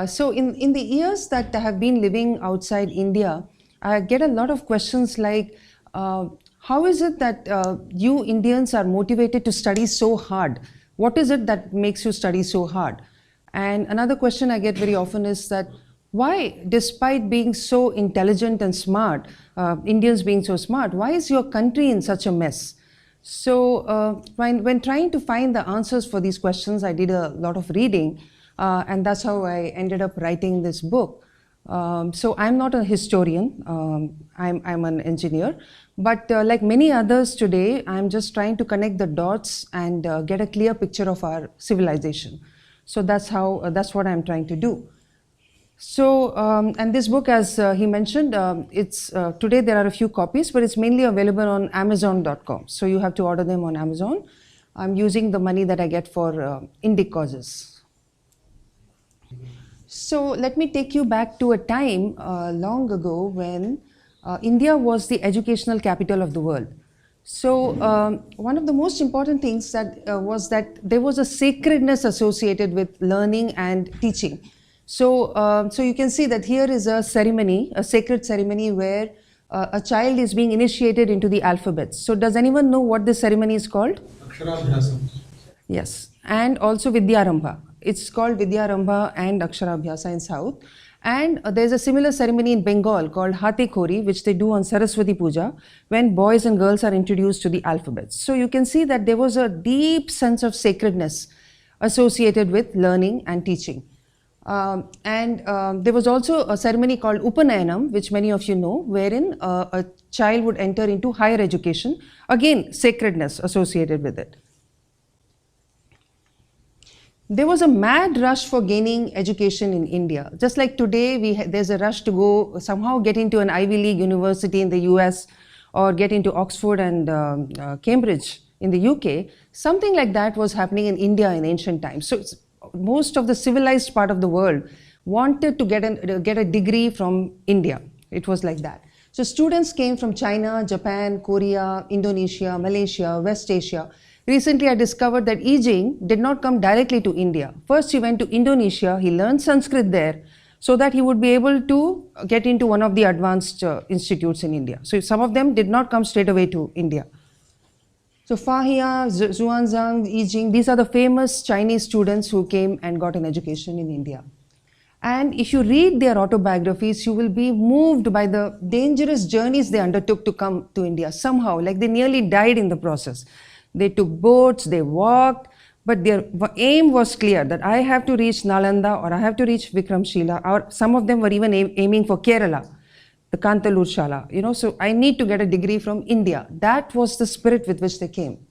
So in the years that I have been living outside India, I get a lot of questions like, how is it that you Indians are motivated to study so hard? What is it that makes you study so hard? And another question I get very often is that, why, despite being so intelligent and smart, Indians being so smart, why is your country in such a mess? So when trying to find the answers for these questions, I did a lot of reading, and that's how I ended up writing this book. So I'm not a historian, I'm an engineer, but like many others today, I'm just trying to connect the dots and get a clear picture of our civilization. So that's what I'm trying to do. So, and this book, as he mentioned, it's today there are a few copies, but it's mainly available on Amazon.com. So you have to order them on Amazon. I'm using the money that I get for Indic causes. So let me take you back to a time long ago when India was the educational capital of the world. So one of the most important things that was that there was a sacredness associated with learning and teaching. So you can see that here is a ceremony, a sacred ceremony where a child is being initiated into the alphabet. So does anyone know what this ceremony is called? Aksharabhyasam. Yes, and also Vidyarambha. It's called Vidyarambha and Aksharabhyasa in South. And there's a similar ceremony in Bengal called Hate Khori, which they do on Saraswati Puja, when boys and girls are introduced to the alphabet. So you can see that there was a deep sense of sacredness associated with learning and teaching. There was also a ceremony called Upanayanam, which many of you know, wherein a child would enter into higher education. Again, sacredness associated with it. There was a mad rush for gaining education in India. Just like today, there's a rush to go somehow get into an Ivy League university in the US or get into Oxford and Cambridge in the UK. Something like that was happening in India in ancient times. So most of the civilized part of the world wanted to get a degree from India. It was like that. So students came from China, Japan, Korea, Indonesia, Malaysia, West Asia. Recently, I discovered that I Ching did not come directly to India. First, he went to Indonesia. He learned Sanskrit there so that he would be able to get into one of the advanced institutes in India. So some of them did not come straight away to India. So Fahia, Xuanzang, I Ching, these are the famous Chinese students who came and got an education in India. And if you read their autobiographies, you will be moved by the dangerous journeys they undertook to come to India. Somehow, like they nearly died in the process. They took boats, they walked, but their aim was clear that I have to reach Nalanda or I have to reach Vikramshila, or some of them were even aiming for Kerala, the Kantalur Shala, so I need to get a degree from India. That was the spirit with which they came.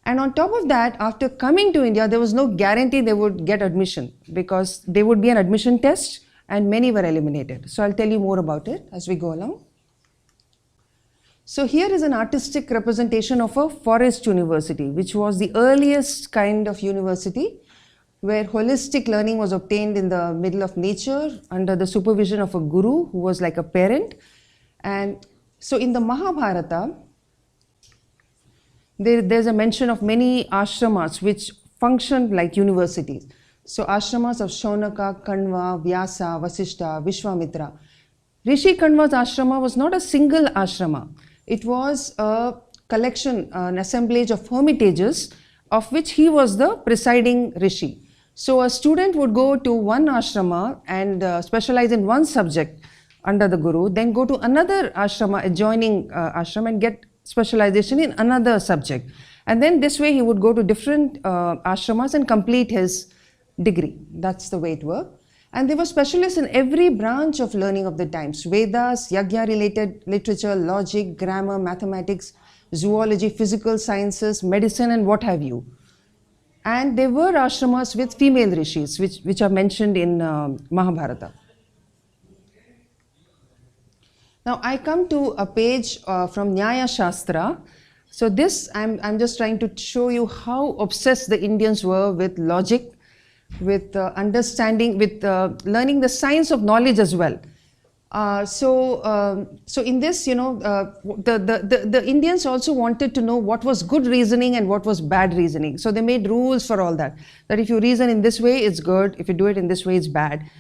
And on top of that, after coming to India, there was no guarantee they would get admission because there would be an admission test and many were eliminated. So I'll tell you more about it as we go along. So here is an artistic representation of a forest university, which was the earliest kind of university where holistic learning was obtained in the middle of nature under the supervision of a guru who was like a parent. And so in the Mahabharata, there's a mention of many ashramas which functioned like universities. So ashramas of Shaunaka, Kanva, Vyasa, Vasishta, Vishwamitra. Rishi Kanva's ashrama was not a single ashrama. It was a collection, an assemblage of hermitages of which he was the presiding rishi. So a student would go to one ashrama and specialize in one subject under the guru, then go to another ashrama, adjoining ashram, and get specialization in another subject. And then this way he would go to different ashramas and complete his degree. That's the way it worked. And they were specialists in every branch of learning of the times: Vedas, Yagya-related literature, logic, grammar, mathematics, zoology, physical sciences, medicine, and what have you. And there were ashramas with female rishis, which are mentioned in Mahabharata. Now I come to a page from Nyaya Shastra. So this, I'm just trying to show you how obsessed the Indians were with logic, with understanding, with learning the science of knowledge as well. So in this, the Indians also wanted to know what was good reasoning and what was bad reasoning. So they made rules for all that. That if you reason in this way, it's good. If you do it in this way, it's bad.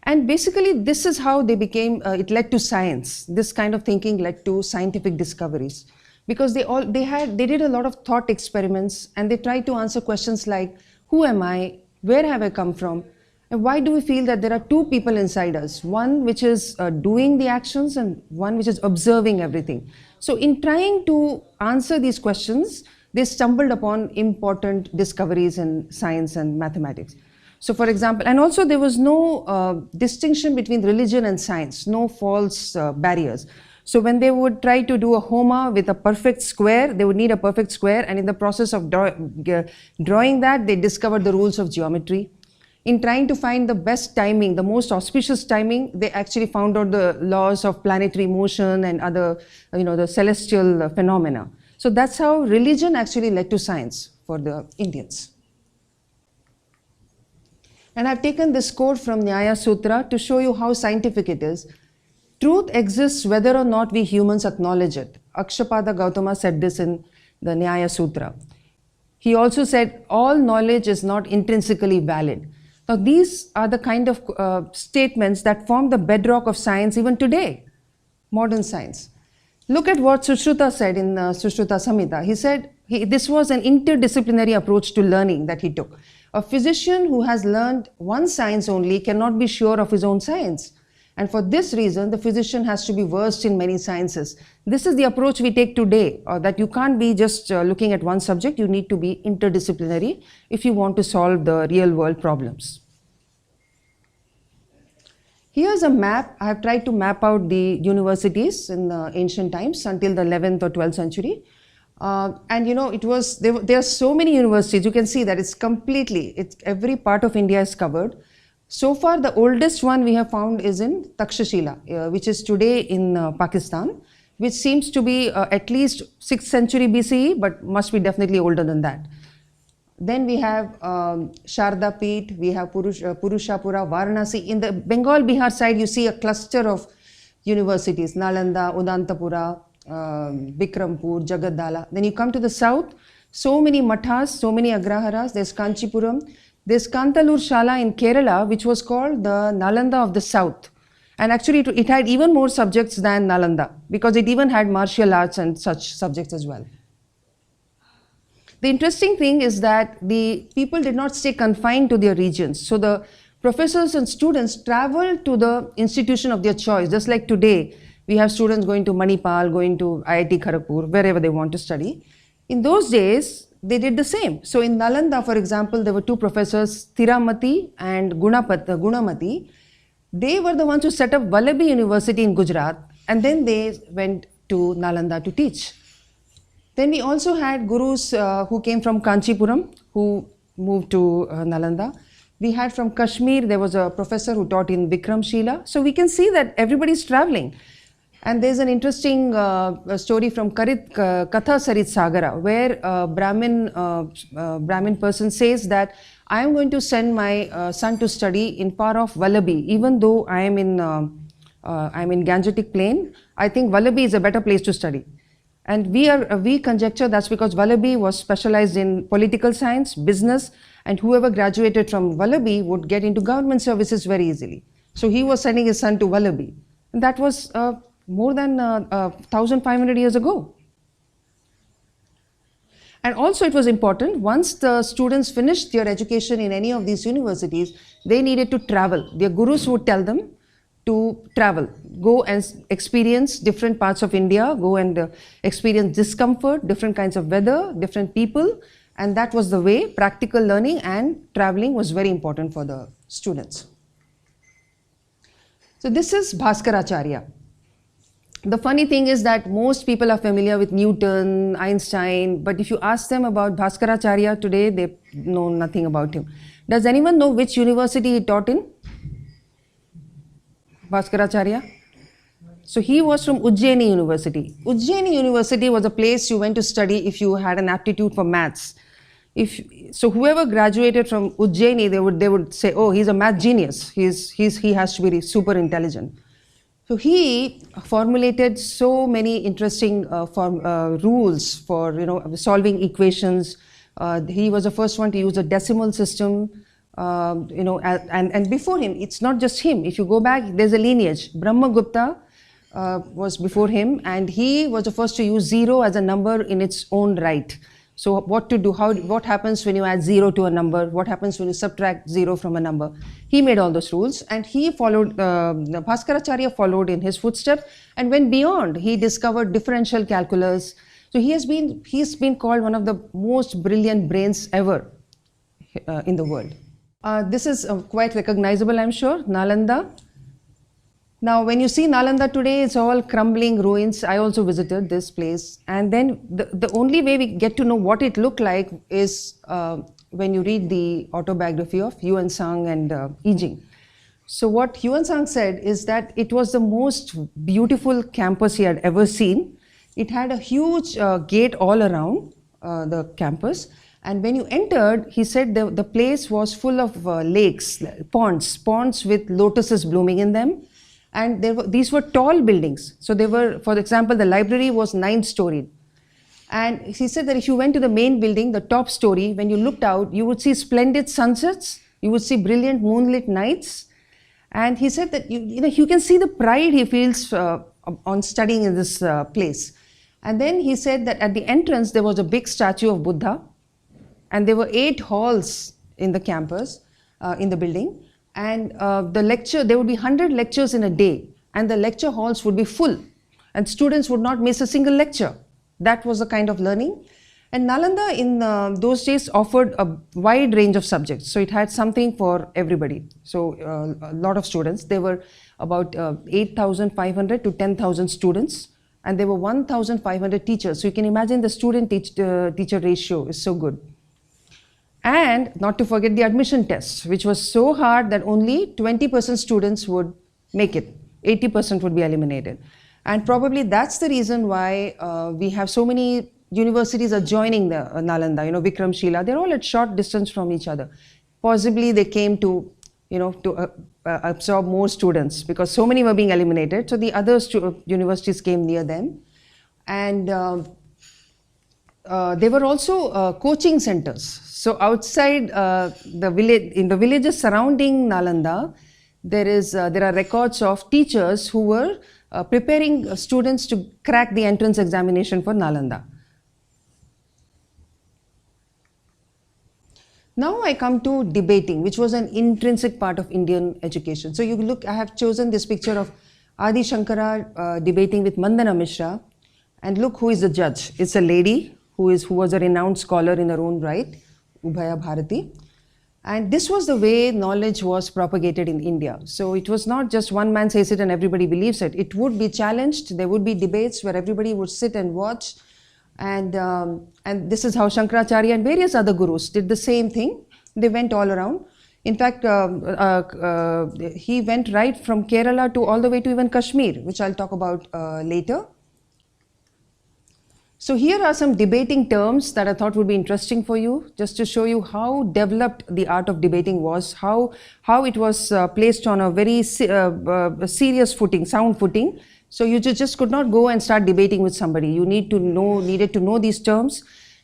And basically, this is how they became, it led to science. This kind of thinking led to scientific discoveries. Because they did a lot of thought experiments, and they tried to answer questions like, who am I? Where have I come from? And why do we feel that there are two people inside us? One which is doing the actions, and one which is observing everything. So in trying to answer these questions, they stumbled upon important discoveries in science and mathematics. So for example, and also there was no distinction between religion and science, no false barriers. So when they would try to do a Homa with a perfect square, they would need a perfect square, and in the process of drawing that, they discovered the rules of geometry. In trying to find the best timing, the most auspicious timing, they actually found out the laws of planetary motion and other, the celestial phenomena. So that's how religion actually led to science for the Indians. And I've taken this quote from Nyaya Sutra to show you how scientific it is. Truth exists whether or not we humans acknowledge it. Akshapada Gautama said this in the Nyaya Sutra. He also said, all knowledge is not intrinsically valid. Now, these are the kind of statements that form the bedrock of science even today, modern science. Look at what Sushruta said in Sushruta Samhita. He said this was an interdisciplinary approach to learning that he took. A physician who has learned one science only cannot be sure of his own science. And for this reason, the physician has to be versed in many sciences. This is the approach we take today, that you can't be just looking at one subject. You need to be interdisciplinary if you want to solve the real world problems. Here's a map. I have tried to map out the universities in the ancient times until the 11th or 12th century. And there are so many universities. You can see that it's every part of India is covered. So far, the oldest one we have found is in Takshashila, which is today in Pakistan, which seems to be at least 6th century BCE, but must be definitely older than that. Then we have Sharda Peeth, we have Purushapura, Varanasi. In the Bengal, Bihar side, you see a cluster of universities, Nalanda, Udantapura, Bikrampur, Jagaddala. Then you come to the south, so many mathas, so many agraharas. There's Kanchipuram. There's Kantalur Shala in Kerala, which was called the Nalanda of the South. And actually, it had even more subjects than Nalanda, because it even had martial arts and such subjects as well. The interesting thing is that the people did not stay confined to their regions. So the professors and students traveled to the institution of their choice. Just like today, we have students going to Manipal, going to IIT Kharagpur, wherever they want to study. In those days, they did the same. So in Nalanda, for example, there were two professors, Thiramati and Gunamati. They were the ones who set up Vallabhi University in Gujarat, and then they went to Nalanda to teach. Then we also had gurus who came from Kanchipuram, who moved to Nalanda. We had from Kashmir, there was a professor who taught in Vikramshila. So we can see that everybody's traveling. And there's an interesting story from Katha Sarit Sagara, where a Brahmin person says that I am going to send my son to study in far off Vallabhi, even though I am in Gangetic Plain. I think Vallabhi is a better place to study. And we conjecture that's because Vallabhi was specialized in political science, business, and whoever graduated from Vallabhi would get into government services very easily. So he was sending his son to Vallabhi. And that was more than 1,500 years ago. And also it was important, once the students finished their education in any of these universities, they needed to travel. Their gurus would tell them to travel, go and experience different parts of India, go and experience discomfort, different kinds of weather, different people. And that was the way. Practical learning and traveling was very important for the students. So this is Bhaskaracharya. The funny thing is that most people are familiar with Newton, Einstein, but if you ask them about Bhaskaracharya today, they know nothing about him. Does anyone know which university he taught in? Bhaskaracharya? So he was from Ujjaini University. Ujjaini University was a place you went to study if you had an aptitude for maths. So whoever graduated from Ujjaini, they would say, oh, he's a math genius. He has to be super intelligent. So he formulated so many interesting rules for solving equations. He was the first one to use a decimal system. And before him, it's not just him. If you go back, there's a lineage. Brahmagupta was before him, and he was the first to use zero as a number in its own right. So what to do, what happens when you add zero to a number, what happens when you subtract zero from a number. He made all those rules, and he followed, Bhaskaracharya followed in his footsteps and went beyond. He discovered differential calculus. So he's been called one of the most brilliant brains ever in the world. This is quite recognizable, I'm sure, Nalanda. Now, when you see Nalanda today, it's all crumbling ruins. I also visited this place. And then the only way we get to know what it looked like is when you read the autobiography of Yuan Sang and Yijing. So what Yuan Sang said is that it was the most beautiful campus he had ever seen. It had a huge gate all around the campus. And when you entered, he said the place was full of lakes, ponds with lotuses blooming in them. And these were tall buildings. So they were, for example, the library was 9-storied. And he said that if you went to the main building, the top story, when you looked out, you would see splendid sunsets, you would see brilliant moonlit nights. And he said that you can see the pride he feels on studying in this place. And then he said that at the entrance, there was a big statue of Buddha. And there were 8 halls in the campus, in the building. And there would be 100 lectures in a day, and the lecture halls would be full, and students would not miss a single lecture. That was the kind of learning. And Nalanda in those days offered a wide range of subjects, so it had something for everybody. So a lot of students. There were about 8,500 to 10,000 students, and there were 1,500 teachers. So you can imagine the student-teacher ratio is so good. And not to forget the admission tests, which was so hard that only 20% students would make it. 80% would be eliminated. And probably that's the reason why we have so many universities adjoining the Nalanda, Vikramshila. They're all at short distance from each other. Possibly they came to, absorb more students because so many were being eliminated. So the other universities came near them. And there were also coaching centers. So outside the village, in the villages surrounding Nalanda, there are records of teachers who were preparing students to crack the entrance examination for Nalanda. Now I come to debating, which was an intrinsic part of Indian education. So you look, I have chosen this picture of Adi Shankara debating with Mandana Mishra, and look who is the judge. It's a lady who was a renowned scholar in her own right, Ubhaya Bharati. And this was the way knowledge was propagated in India. So it was not just one man says it and everybody believes it. It would be challenged. There would be debates where everybody would sit and watch. And this is how Shankaracharya and various other gurus did the same thing. They went all around. In fact, he went right from Kerala to all the way to even Kashmir, which I'll talk about later. So here are some debating terms that I thought would be interesting for you, just to show you how developed the art of debating was, how it was placed on a very serious footing, sound footing. So you just could not go and start debating with somebody. You needed to know these terms.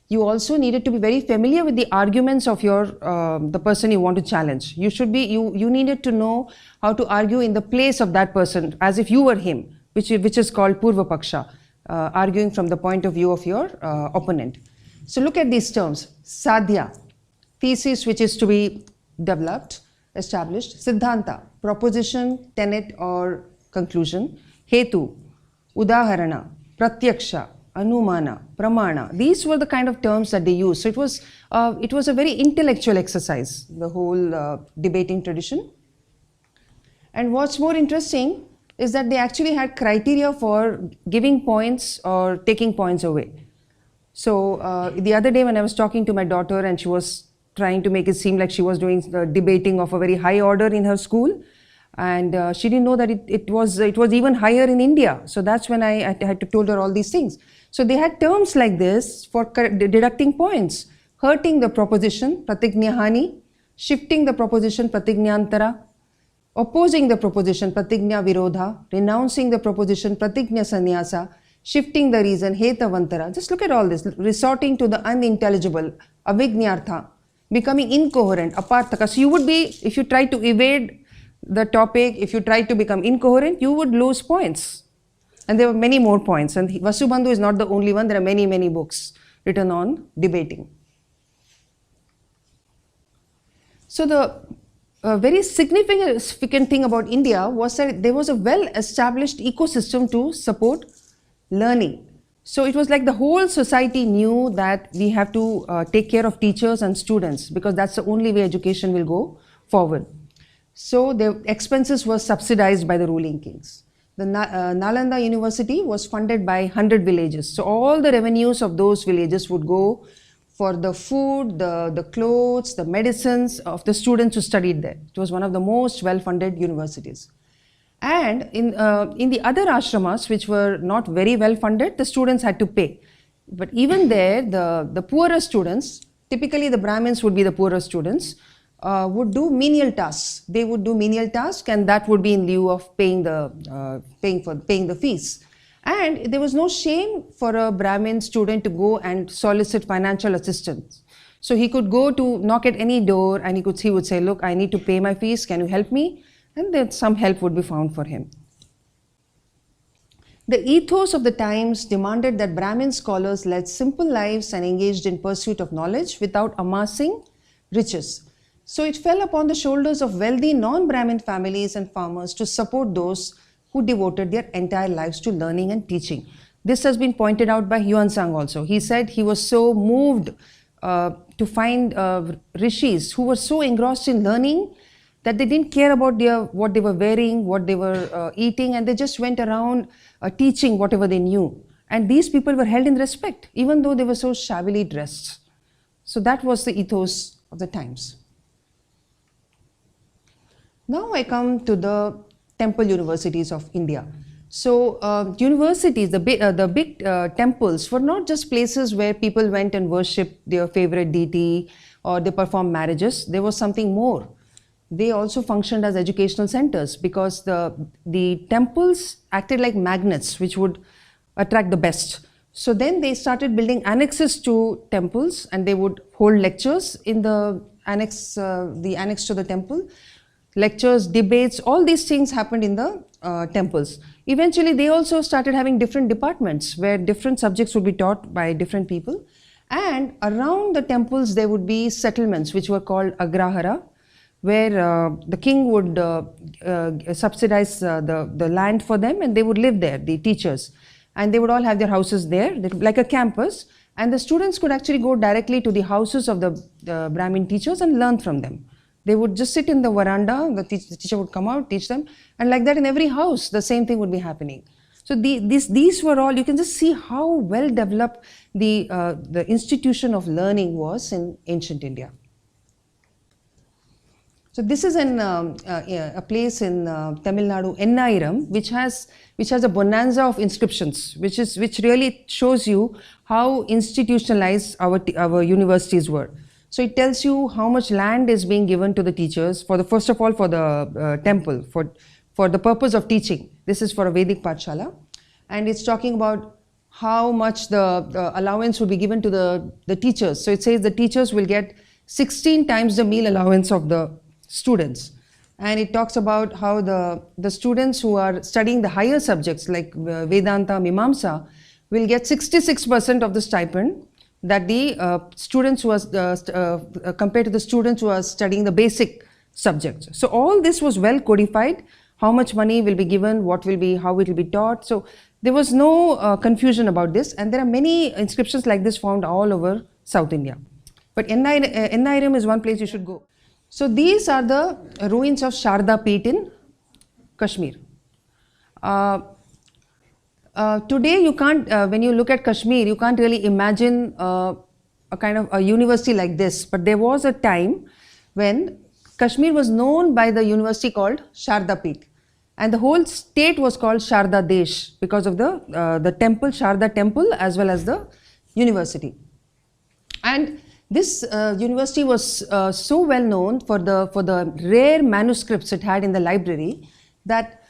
You also needed to be very familiar with the arguments of the person you want to challenge. You needed to know how to argue in the place of that person, as if you were him, which is called Purva Paksha. Arguing from the point of view of your opponent. So look at these terms. Sadhya, thesis which is to be developed, established. Siddhanta, proposition, tenet or conclusion. Hetu, Udaharana, Pratyaksha, Anumana, Pramana. These were the kind of terms that they used. So it was a very intellectual exercise, the whole debating tradition. And what's more interesting is that they actually had criteria for giving points or taking points away. So the other day when I was talking to my daughter and she was trying to make it seem like she was doing the debating of a very high order in her school, and she didn't know that it was even higher in India. So that's when I had to told her all these things. So they had terms like this for deducting points. Hurting the proposition, pratignyahani, shifting the proposition, pratignantara, opposing the proposition, pratignya virodha, renouncing the proposition, pratignya sannyasa, shifting the reason, hetavantara. Just look at all this, resorting to the unintelligible, avignyartha, becoming incoherent, aparthaka. So you would be, if you try to evade the topic, if you try to become incoherent, you would lose points. And there were many more points. And Vasubandhu is not the only one. There are many, many books written on debating. So the very significant thing about India was that there was a well-established ecosystem to support learning. So it was like the whole society knew that we have to take care of teachers and students, because that's the only way education will go forward. So the expenses were subsidized by the ruling kings. The Nalanda University was funded by 100 villages. So all the revenues of those villages would go for the food, the clothes, the medicines of the students who studied there. It was one of the most well-funded universities. And in the other ashramas, which were not very well-funded, the students had to pay. But even there, the poorer students, typically the Brahmins would be the poorer students, would do menial tasks. They would do menial tasks, and that would be in lieu of paying the fees. And there was no shame for a Brahmin student to go and solicit financial assistance. So he could go to knock at any door, and he would say, look, I need to pay my fees, can you help me? And then some help would be found for him. The ethos of the times demanded that Brahmin scholars led simple lives and engaged in pursuit of knowledge without amassing riches. So it fell upon the shoulders of wealthy non-Brahmin families and farmers to support those who devoted their entire lives to learning and teaching. This has been pointed out by Yuan Sang also. He said he was so moved to find rishis who were so engrossed in learning that they didn't care about what they were wearing, what they were eating, and they just went around teaching whatever they knew. And these people were held in respect, even though they were so shabbily dressed. So that was the ethos of the times. Now I come to the temple universities of India. So universities, the big temples were not just places where people went and worshipped their favorite deity or they performed marriages. There was something more. They also functioned as educational centers, because the temples acted like magnets which would attract the best. So then they started building annexes to temples, and they would hold lectures in the annex to the temple. Lectures, debates, all these things happened in the temples. Eventually they also started having different departments where different subjects would be taught by different people. And around the temples there would be settlements which were called agrahara, where the king would subsidize the land for them, and they would live there, the teachers. And they would all have their houses there, like a campus. And the students could actually go directly to the houses of the Brahmin teachers and learn from them. They would just sit in the veranda, the teacher would come out, teach them. And like that in every house, the same thing would be happening. So these were all, you can just see how well developed the institution of learning was in ancient India. So this is a place in Tamil Nadu, Ennairam, which has a bonanza of inscriptions, which really shows you how institutionalized our universities were. So it tells you how much land is being given to the teachers first of all for the temple, for the purpose of teaching. This is for a Vedic Pathshala, and it's talking about how much the allowance will be given to the teachers. So it says the teachers will get 16 times the meal allowance of the students. And it talks about how the students who are studying the higher subjects like Vedanta, Mimamsa will get 66% of the stipend that the students who are compared to the students who are studying the basic subjects. So all this was well codified, how much money will be given, how it will be taught. So there was no confusion about this, and there are many inscriptions like this found all over South India. But Ennairam is one place you should go. So these are the ruins of Sharda Peeth in Kashmir. Today you can't, when you look at Kashmir, you can't really imagine a kind of a university like this. But there was a time when Kashmir was known by the university called Sharda Peeth. And the whole state was called Sharda Desh because of the temple, Sharda temple, as well as the university. And this university was so well known for the rare manuscripts it had in the library that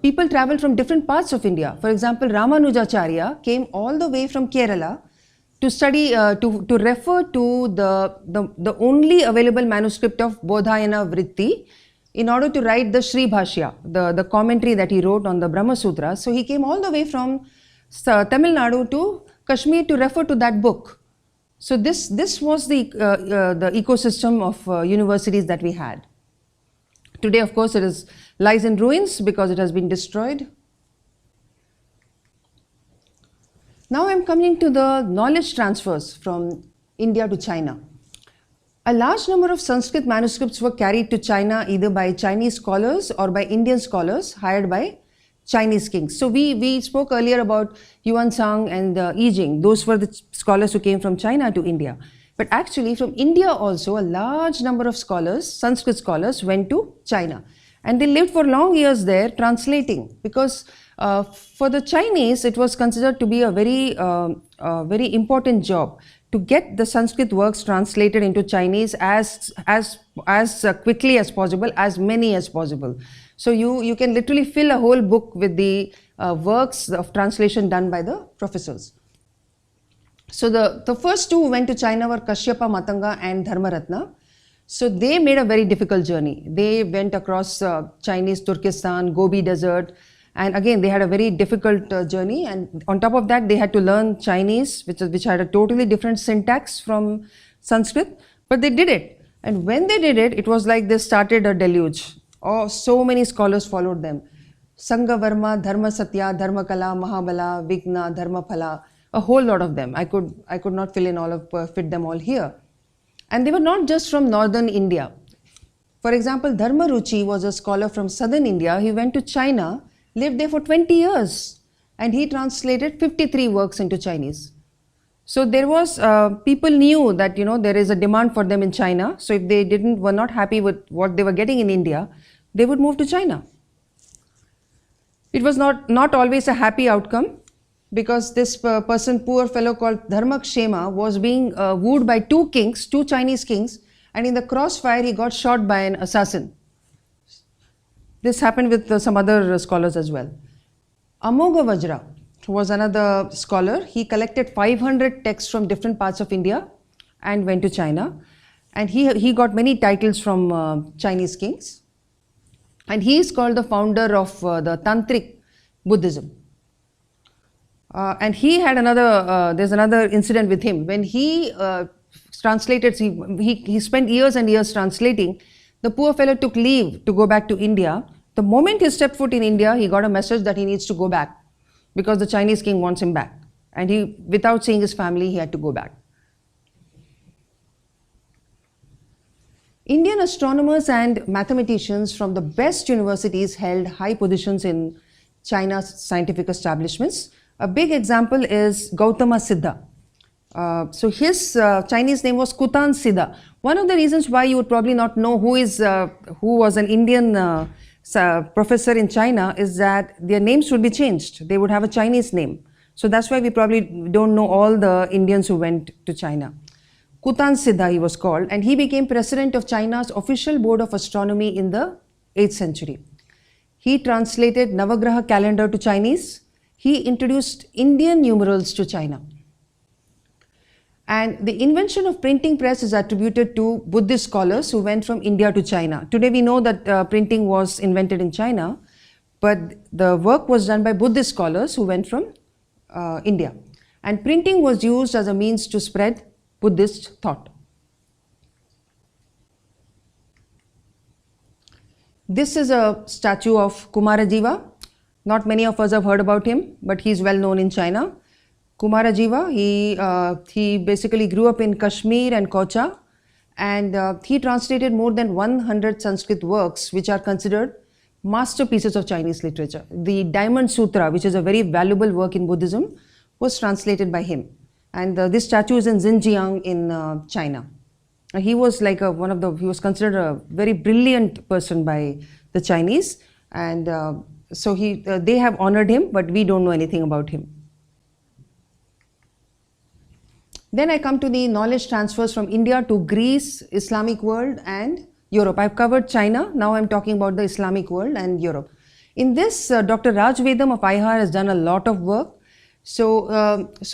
people traveled from different parts of India. For example, Ramanujacharya came all the way from Kerala to study, to refer to the only available manuscript of Bodhayana Vritti in order to write the Sri Bhashya, the commentary that he wrote on the Brahma Sutra. So he came all the way from Tamil Nadu to Kashmir to refer to that book. So this was the ecosystem of universities that we had. Today, of course, lies in ruins because it has been destroyed. Now I'm coming to the knowledge transfers from India to China. A large number of Sanskrit manuscripts were carried to China either by Chinese scholars or by Indian scholars hired by Chinese kings. So we spoke earlier about Yuan Sang and Yi Jing. Those were the scholars who came from China to India. But actually from India also a large number of scholars, Sanskrit scholars, went to China. And they lived for long years there translating, because for the Chinese it was considered to be a very important job to get the Sanskrit works translated into Chinese as quickly as possible, as many as possible. So you can literally fill a whole book with the works of translation done by the professors. So the first two who went to China were Kashyapa Matanga and Dharmaratna. So they made a very difficult journey. They went across Chinese Turkestan, Gobi Desert, and again they had a very difficult journey, and on top of that they had to learn Chinese, which had a totally different syntax from Sanskrit, but they did it. And when they did it, it was like they started a deluge. Oh, so many scholars followed them. Sanghavarma, Dharma Satya, Dharmakala, Mahabala, Vigna, Dharmaphala, a whole lot of them. I could not fit them all here. And they were not just from northern India. For example, Dharmaruchi was a scholar from southern India. He went to China, lived there for 20 years, and he translated 53 works into Chinese. So there was, people knew that, there is a demand for them in China. So if they were not happy with what they were getting in India, they would move to China. It was not always a happy outcome, because this poor fellow called Dharmakshema was being wooed by two Chinese kings, and in the crossfire he got shot by an assassin. This happened with some other scholars as well. Amogha Vajra was another scholar. He collected 500 texts from different parts of India and went to China. And he got many titles from Chinese kings. And he is called the founder of the Tantric Buddhism. And he had there's another incident with him. When he translated, he spent years and years translating. The poor fellow took leave to go back to India. The moment he stepped foot in India, he got a message that he needs to go back because the Chinese king wants him back. And without seeing his family, he had to go back. Indian astronomers and mathematicians from the best universities held high positions in China's scientific establishments. A big example is Gautama Siddha. So his Chinese name was Kutan Siddha. One of the reasons why you would probably not know who was an Indian professor in China is that their names would be changed. They would have a Chinese name. So that's why we probably don't know all the Indians who went to China. Kutan Siddha he was called, and he became president of China's official board of astronomy in the 8th century. He translated Navagraha calendar to Chinese. He introduced Indian numerals to China. And the invention of printing press is attributed to Buddhist scholars who went from India to China. Today we know that printing was invented in China, but the work was done by Buddhist scholars who went from India. And printing was used as a means to spread Buddhist thought. This is a statue of Kumarajiva. Not many of us have heard about him, but he is well known in China. Kumarajiva, he basically grew up in Kashmir and Kocha, and he translated more than 100 Sanskrit works which are considered masterpieces of Chinese literature. The Diamond Sutra, which is a very valuable work in Buddhism, was translated by him. And this statue is in Xinjiang in China. He was like he was considered a very brilliant person by the Chinese, and so they have honored him, but we don't know anything about him. Then I come to the knowledge transfers from India to Greece, Islamic world and Europe. I've covered China, now I'm talking about the Islamic world and Europe. In this, Dr. Raj Vedam of IHAR has done a lot of work. So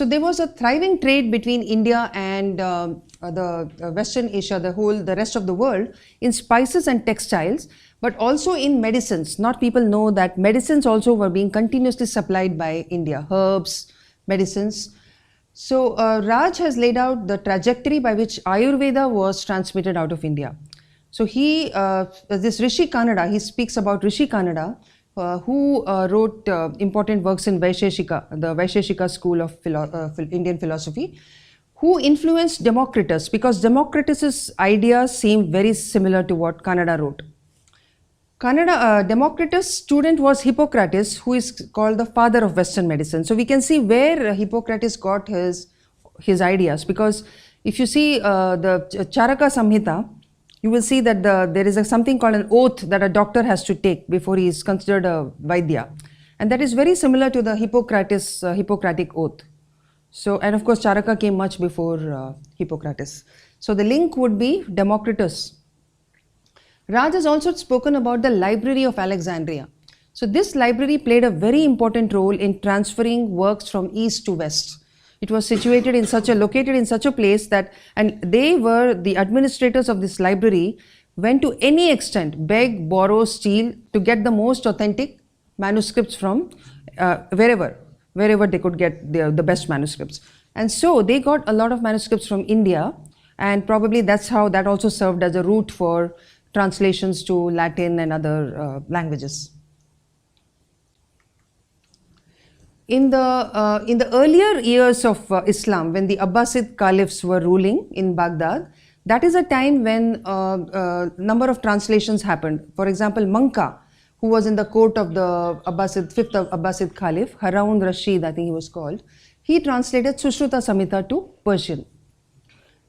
there was a thriving trade between India and the Western Asia, the rest of the world, in spices and textiles, but also in medicines. Not people know that medicines also were being continuously supplied by India, herbs, medicines. So Raj has laid out the trajectory by which Ayurveda was transmitted out of India. So this Rishi Kannada, he speaks about Rishi Kannada, who wrote important works in Vaisheshika, the Vaisheshika school of Indian philosophy, who influenced Democritus, because Democritus's ideas seem very similar to what Kannada wrote. Democritus' student was Hippocrates, who is called the father of Western medicine. So we can see where Hippocrates got his ideas, because if you see the Charaka Samhita, you will see that there is something called an oath that a doctor has to take before he is considered a Vaidya. And that is very similar to the Hippocratic oath. So, and of course, Charaka came much before Hippocrates. So the link would be Democritus. Raj has also spoken about the Library of Alexandria. So this library played a very important role in transferring works from east to west. It was located in such a place that, and they were the administrators of this library, went to any extent, beg, borrow, steal, to get the most authentic manuscripts from wherever they could get the best manuscripts. And so they got a lot of manuscripts from India, and probably that's how that also served as a route for translations to Latin and other languages. In the earlier years of Islam, when the Abbasid caliphs were ruling in Baghdad, that is a time when a number of translations happened. For example, Manka, who was in the court of the fifth Abbasid caliph, Harun Rashid, I think he was called, he translated Sushruta Samhita to Persian.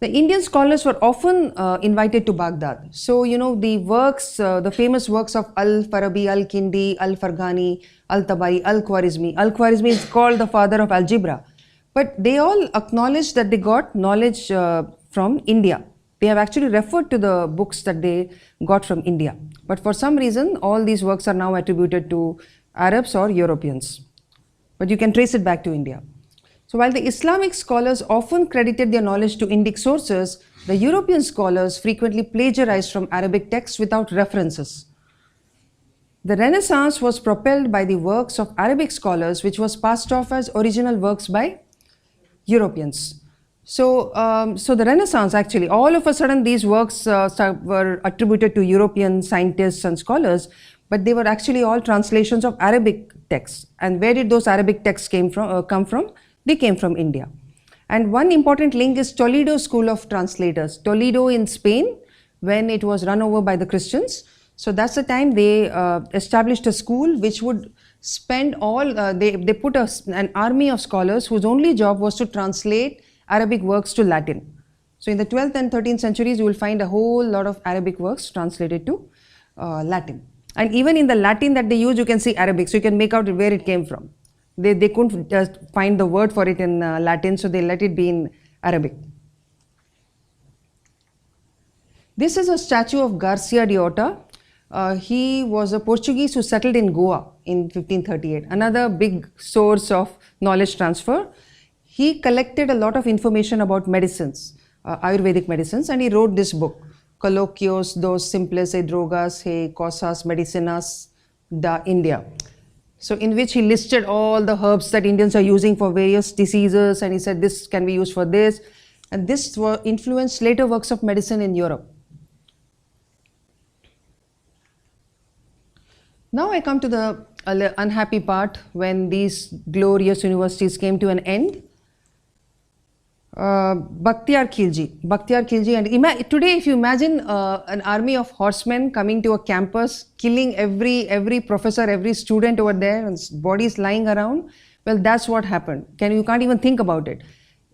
The Indian scholars were often invited to Baghdad. So, you know, the famous works of Al-Farabi, Al-Kindi, Al-Farghani, Al-Tabari, Al-Khwarizmi. Al-Khwarizmi is called the father of algebra. But they all acknowledged that they got knowledge from India. They have actually referred to the books that they got from India. But for some reason, all these works are now attributed to Arabs or Europeans. But you can trace it back to India. So while the Islamic scholars often credited their knowledge to Indic sources, the European scholars frequently plagiarized from Arabic texts without references. The Renaissance was propelled by the works of Arabic scholars, which was passed off as original works by Europeans. So the Renaissance, actually, all of a sudden these works were attributed to European scientists and scholars, but they were actually all translations of Arabic texts. And where did those Arabic texts come from? They came from India. And one important link is Toledo School of Translators. Toledo in Spain, when it was run over by the Christians. So that's the time they established a school which would spend they put an army of scholars whose only job was to translate Arabic works to Latin. So in the 12th and 13th centuries, you will find a whole lot of Arabic works translated to Latin. And even in the Latin that they use, you can see Arabic, so you can make out where it came from. They couldn't just find the word for it in Latin, so they let it be in Arabic. This is a statue of Garcia de Orta. He was a Portuguese who settled in Goa in 1538, another big source of knowledge transfer. He collected a lot of information about medicines, Ayurvedic medicines, and he wrote this book, Colloquios dos simples e drogas e cosas medicinas da India. So in which he listed all the herbs that Indians are using for various diseases, and he said this can be used for this, and this influenced later works of medicine in Europe. Now I come to the unhappy part when these glorious universities came to an end. Bakhtiyar Khilji, and today if you imagine an army of horsemen coming to a campus, killing every professor, every student over there, and bodies lying around, well, that's what happened. You can't even think about it.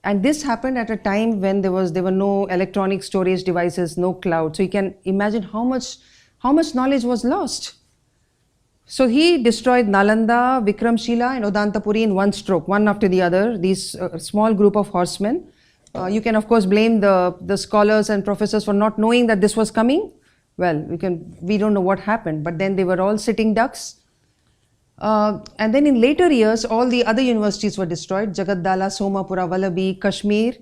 And this happened at a time when there were no electronic storage devices, no cloud. So you can imagine how much knowledge was lost. So he destroyed Nalanda, Vikramshila and Odantapuri in one stroke, one after the other, these small group of horsemen. You can of course blame the scholars and professors for not knowing that this was coming. Well, we don't know what happened, but then they were all sitting ducks. And then in later years, all the other universities were destroyed: Jagaddala, Somapura, Vallabhi, Kashmir.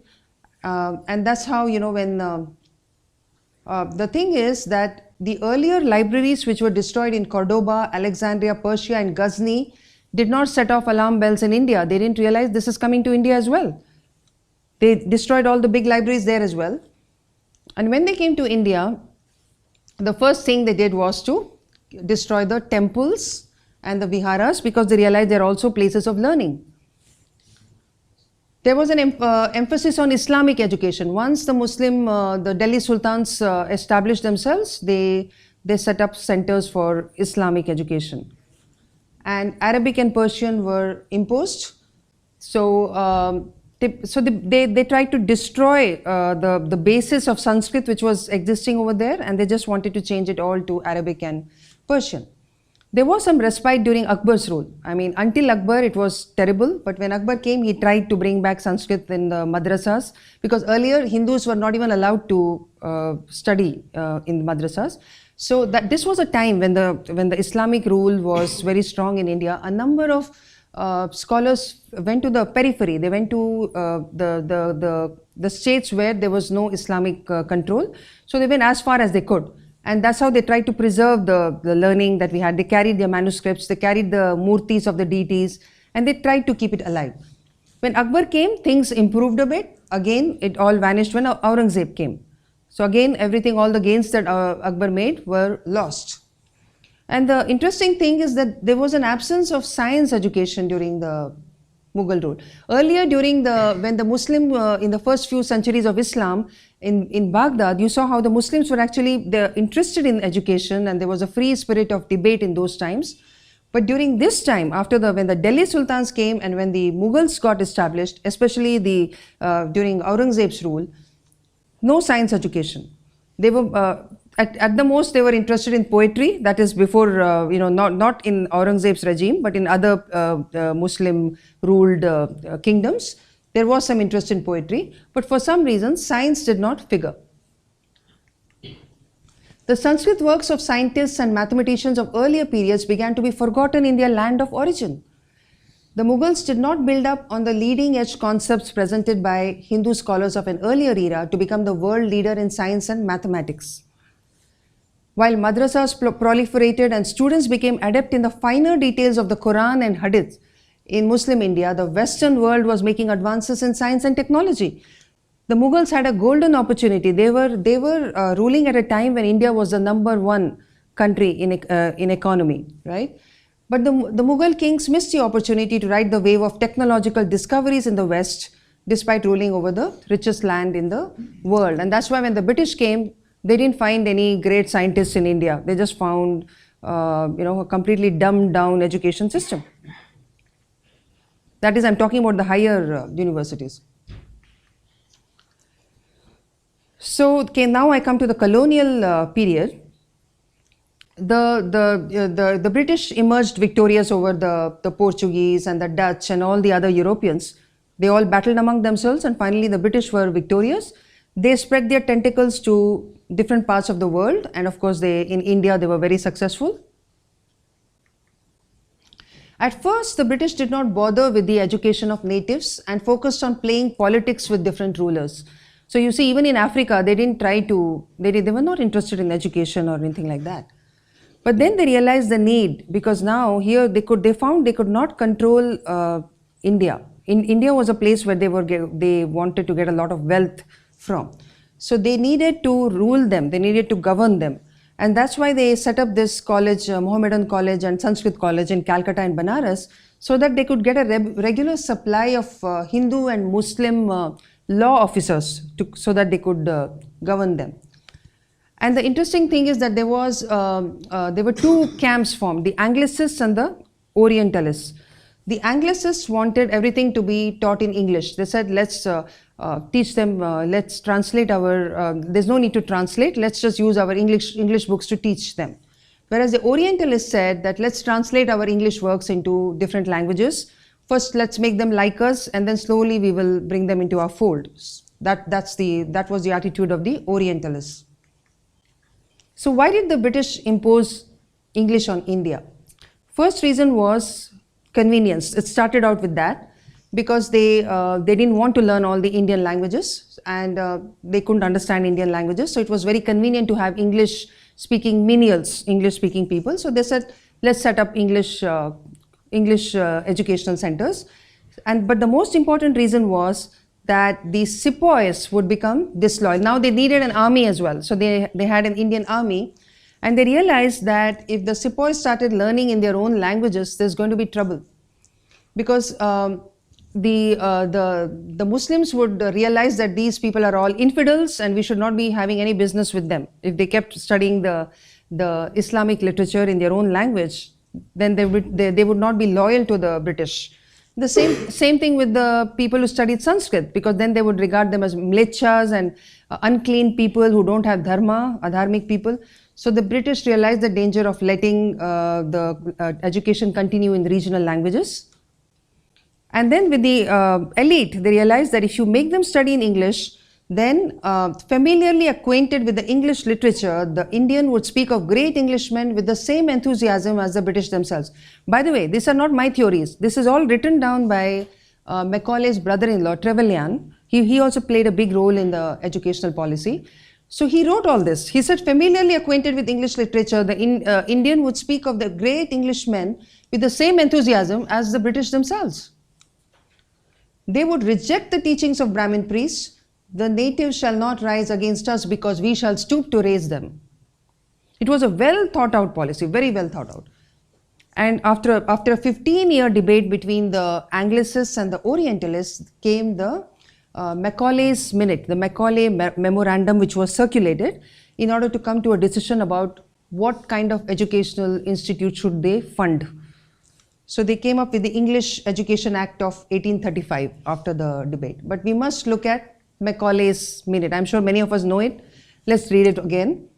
And that's how, when the thing is that the earlier libraries which were destroyed in Cordoba, Alexandria, Persia, and Ghazni did not set off alarm bells in India. They didn't realize this is coming to India as well. They destroyed all the big libraries there as well. And when they came to India, the first thing they did was to destroy the temples and the viharas, because they realized they're also places of learning. There was an emphasis on Islamic education. Once the Delhi Sultans established themselves, they set up centers for Islamic education. And Arabic and Persian were imposed. So they tried to destroy the basis of Sanskrit which was existing over there, and they just wanted to change it all to Arabic and Persian. There was some respite during Akbar's rule. I mean, until Akbar it was terrible, but when Akbar came, he tried to bring back Sanskrit in the madrasas, because earlier Hindus were not even allowed to study in the madrasas. So this was a time when the Islamic rule was very strong in India. A number of scholars went to the periphery. They went to the states where there was no Islamic control. So they went as far as they could. And that's how they tried to preserve the learning that we had. They carried their manuscripts, they carried the murtis of the deities, and they tried to keep it alive. When Akbar came, things improved a bit. Again, it all vanished when Aurangzeb came. So again, all the gains that Akbar made were lost. And the interesting thing is that there was an absence of science education during the Mughal rule. Earlier, when the Muslim, in the first few centuries of Islam, in Baghdad, you saw how the Muslims were they're interested in education, and there was a free spirit of debate in those times. But during this time, when the Delhi Sultans came and when the Mughals got established, especially during Aurangzeb's rule, no science education. They were at the most they were interested in poetry. That is before not in Aurangzeb's regime, but in other Muslim ruled kingdoms. There was some interest in poetry, but for some reason science did not figure. The Sanskrit works of scientists and mathematicians of earlier periods began to be forgotten in their land of origin. The Mughals did not build up on the leading edge concepts presented by Hindu scholars of an earlier era to become the world leader in science and mathematics. While madrasas proliferated and students became adept in the finer details of the Quran and Hadith, in Muslim India, the Western world was making advances in science and technology. The Mughals had a golden opportunity. They were ruling at a time when India was the #1 country in economy, right? But the Mughal kings missed the opportunity to ride the wave of technological discoveries in the West, despite ruling over the richest land in the world. And that's why when the British came, they didn't find any great scientists in India. They just found a completely dumbed down education system. That is, I'm talking about the higher universities. So now I come to the colonial period. The British emerged victorious over the Portuguese and the Dutch and all the other Europeans. They all battled among themselves, and finally the British were victorious. They spread their tentacles to different parts of the world, and of course in India they were very successful. At first, the British did not bother with the education of natives and focused on playing politics with different rulers. So you see, even in Africa, they were not interested in education or anything like that. But then they realized the need, because now here they found they could not control India. India was a place where they wanted to get a lot of wealth from. So they needed to rule them, they needed to govern them. And that's why they set up this college, Mohammedan College and Sanskrit College in Calcutta and Banaras, so that they could get a regular supply of Hindu and Muslim law officers so that they could govern them. And the interesting thing is that there were two camps formed, the Anglicists and the Orientalists. The Anglicists wanted everything to be taught in English. They said, let's teach them, let's translate there's no need to translate, let's just use our English books to teach them. Whereas the Orientalists said that let's translate our English works into different languages. First, let's make them like us, and then slowly we will bring them into our fold. That was the attitude of the Orientalists. So why did the British impose English on India? First reason was convenience. It started out with that because they didn't want to learn all the Indian languages, and they couldn't understand Indian languages. So it was very convenient to have English-speaking menials, English-speaking people. So they said, let's set up English educational centers. But the most important reason was that the sepoys would become disloyal. Now they needed an army as well. So they had an Indian army, and they realized that if the sepoys started learning in their own languages, there's going to be trouble. Because the Muslims would realize that these people are all infidels and we should not be having any business with them. If they kept studying the Islamic literature in their own language, then they would not be loyal to the British. The same thing with the people who studied Sanskrit, because then they would regard them as mlechas and unclean people who don't have dharma, adharmic people. So the British realized the danger of letting the education continue in the regional languages. And then with the elite, they realized that if you make them study in English, then familiarly acquainted with the English literature, the Indian would speak of great Englishmen with the same enthusiasm as the British themselves. By the way, these are not my theories. This is all written down by Macaulay's brother-in-law, Trevelyan. He also played a big role in the educational policy. So he wrote all this. He said, familiarly acquainted with English literature, the Indian would speak of the great Englishmen with the same enthusiasm as the British themselves. They would reject the teachings of Brahmin priests. The natives shall not rise against us because we shall stoop to raise them. It was a well thought out policy, very well thought out. And after a 15-year debate between the Anglicists and the Orientalists came the Macaulay's Minute, the Macaulay Memorandum, which was circulated in order to come to a decision about what kind of educational institute should they fund. So they came up with the English Education Act of 1835 after the debate. But we must look at Macaulay's Minute. I'm sure many of us know it. Let's read it again.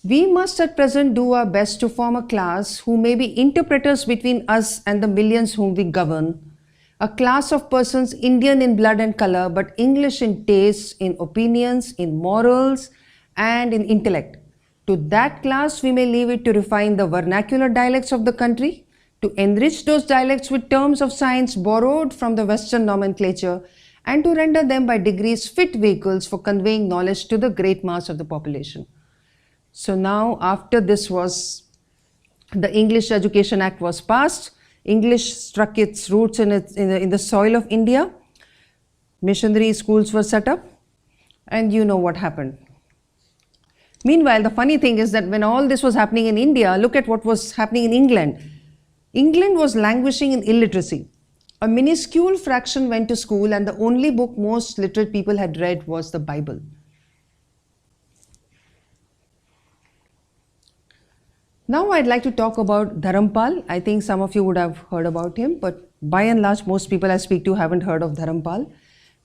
We must at present do our best to form a class who may be interpreters between us and the millions whom we govern. A class of persons Indian in blood and color, but English in tastes, in opinions, in morals, and in intellect. To that class we may leave it to refine the vernacular dialects of the country, to enrich those dialects with terms of science borrowed from the Western nomenclature, and to render them by degrees fit vehicles for conveying knowledge to the great mass of the population. So now, after this was, the English Education Act was passed, English struck its roots in the soil of India, missionary schools were set up, and you know what happened. Meanwhile, the funny thing is that when all this was happening in India, look at what was happening in England. England was languishing in illiteracy. A minuscule fraction went to school, and the only book most literate people had read was the Bible. Now I'd like to talk about Dharampal. I think some of you would have heard about him, but by and large, most people I speak to haven't heard of Dharampal.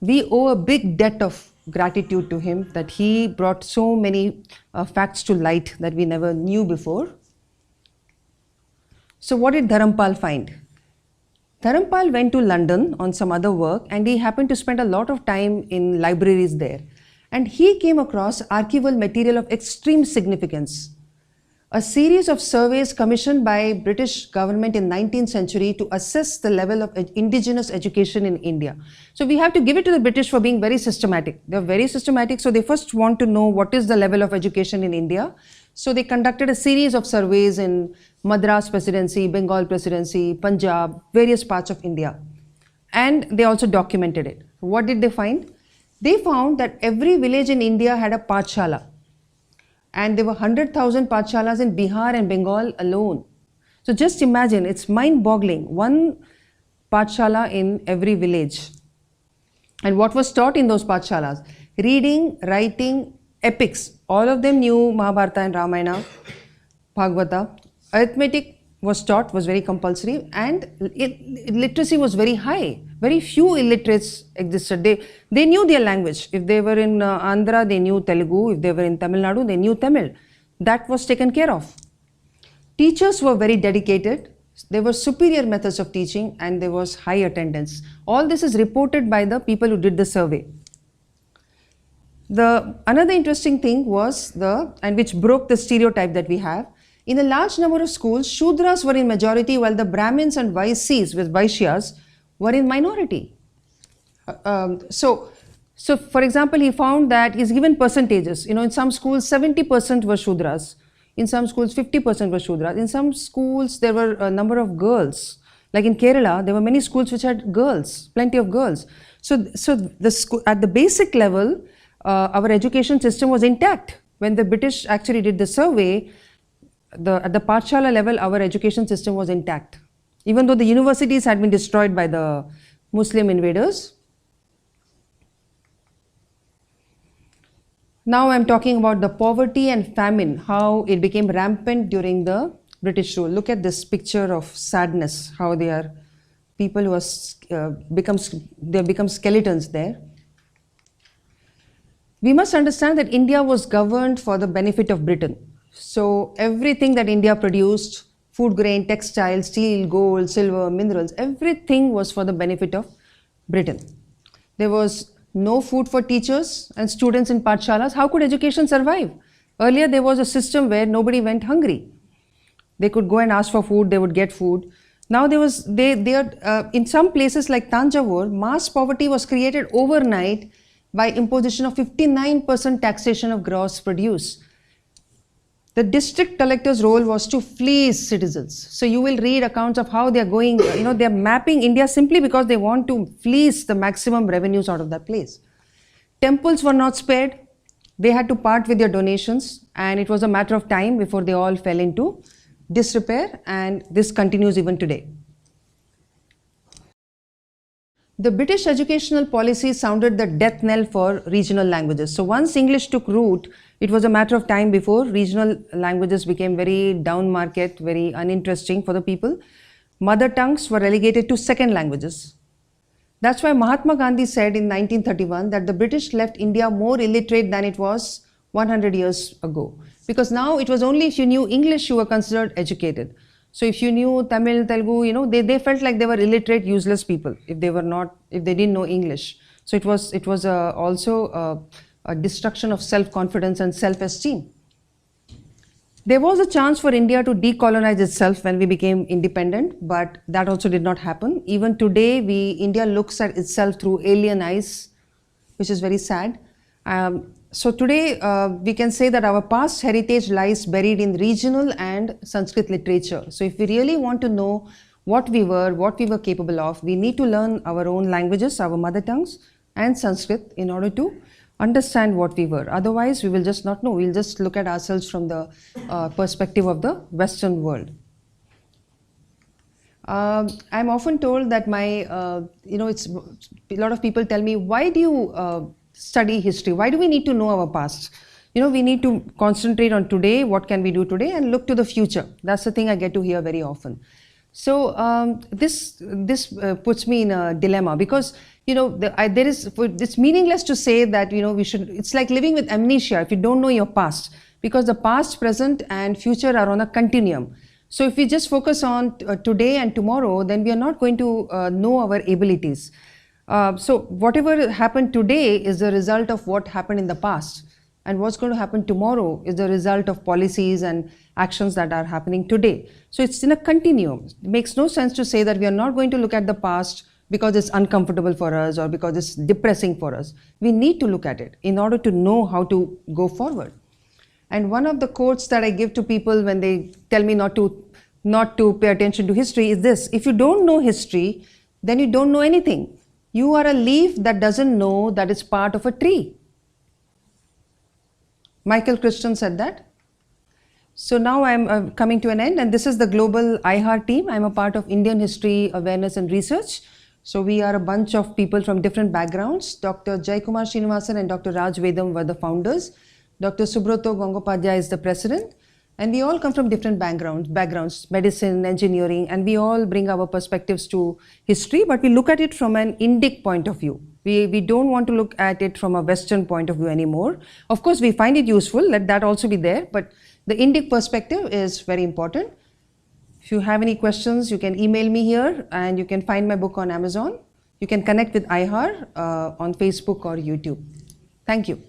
We owe a big debt of gratitude to him, that he brought so many facts to light that we never knew before. So what did Dharampal find? Dharampal went to London on some other work, and he happened to spend a lot of time in libraries there. And he came across archival material of extreme significance. A series of surveys commissioned by British government in 19th century to assess the level of indigenous education in India. So we have to give it to the British for being very systematic. They're very systematic, so they first want to know what is the level of education in India. So they conducted a series of surveys in Madras Presidency, Bengal Presidency, Punjab, various parts of India. And they also documented it. What did they find? They found that every village in India had a pathshala. And there were 100,000 pathshalas in Bihar and Bengal alone. So just imagine, it's mind-boggling. One pathshala in every village. And what was taught in those pathshalas? Reading, writing, epics. All of them knew Mahabharata and Ramayana, Bhagavata. Arithmetic was taught, was very compulsory, and literacy was very high. Very few illiterates existed. They knew their language. If they were in Andhra, they knew Telugu. If they were in Tamil Nadu, they knew Tamil. That was taken care of. Teachers were very dedicated. There were superior methods of teaching, and there was high attendance. All this is reported by the people who did the survey. Another interesting thing was, and which broke the stereotype that we have, In a large number of schools, Shudras were in majority while the Brahmins and Vaisyas, with Vaishyas, were in minority. So for example, he found that he's given percentages. In some schools, 70% were Shudras. In some schools, 50% were Shudras. In some schools, there were a number of girls. Like in Kerala, there were many schools which had girls, plenty of girls. So at the basic level, our education system was intact. When the British actually did the survey, at the Pathshala level, our education system was intact. Even though the universities had been destroyed by the Muslim invaders. Now I'm talking about the poverty and famine, how it became rampant during the British rule. Look at this picture of sadness, how they are people who are become skeletons there. We must understand that India was governed for the benefit of Britain. So everything that India produced, food grain, textiles, steel, gold, silver, minerals, everything was for the benefit of Britain. There was no food for teachers and students in Pathshalas. How could education survive? Earlier there was a system where nobody went hungry. They could go and ask for food, they would get food. Now in some places like Tanjavur, mass poverty was created overnight by imposition of 59% taxation of gross produce. The district collector's role was to fleece citizens. So you will read accounts of how they are going, they are mapping India simply because they want to fleece the maximum revenues out of that place. Temples were not spared. They had to part with their donations, and it was a matter of time before they all fell into disrepair, and this continues even today. The British educational policy sounded the death knell for regional languages. So once English took root, it was a matter of time before regional languages became very down market, very uninteresting for the people. Mother tongues were relegated to second languages. That's why Mahatma Gandhi said in 1931 that the British left India more illiterate than it was 100 years ago. Because now it was only if you knew English you were considered educated. So if you knew Tamil, Telugu, they felt like they were illiterate, useless people if they didn't know English. So it was also a destruction of self-confidence and self-esteem. There was a chance for India to decolonize itself when we became independent, but that also did not happen. Even today, India looks at itself through alien eyes, which is very sad. So today, we can say that our past heritage lies buried in regional and Sanskrit literature. So if we really want to know what we were capable of, we need to learn our own languages, our mother tongues, and Sanskrit in order to understand what we were. Otherwise, we will just not know. We'll just look at ourselves from the perspective of the Western world. I'm often told that a lot of people tell me, why do you study history? Why do we need to know our past? We need to concentrate on today, what can we do today, and look to the future. That's the thing I get to hear very often. So this puts me in a dilemma, because it's meaningless to say that it's like living with amnesia if you don't know your past, because the past, present and future are on a continuum. So if we just focus on today and tomorrow, then we are not going to know our abilities. So whatever happened today is the result of what happened in the past, and what's going to happen tomorrow is the result of policies and actions that are happening today. So it's in a continuum. It makes no sense to say that we are not going to look at the past because it's uncomfortable for us or because it's depressing for us. We need to look at it in order to know how to go forward. And one of the quotes that I give to people when they tell me not to pay attention to history is this: if you don't know history, then you don't know anything. You are a leaf that doesn't know that it's part of a tree. Michael Christian said that. So now I'm coming to an end, and this is the global IHAR team. I'm a part of Indian History Awareness and Research. So we are a bunch of people from different backgrounds. Dr. Jaikumar Srinivasan and Dr. Raj Vedam were the founders. Dr. Subroto Gangopadhyay is the president. And we all come from different backgrounds, medicine, engineering, and we all bring our perspectives to history, but we look at it from an Indic point of view. We don't want to look at it from a Western point of view anymore. Of course, we find it useful, let that also be there, but the Indic perspective is very important. If you have any questions, you can email me here, and you can find my book on Amazon. You can connect with IHAR on Facebook or YouTube. Thank you.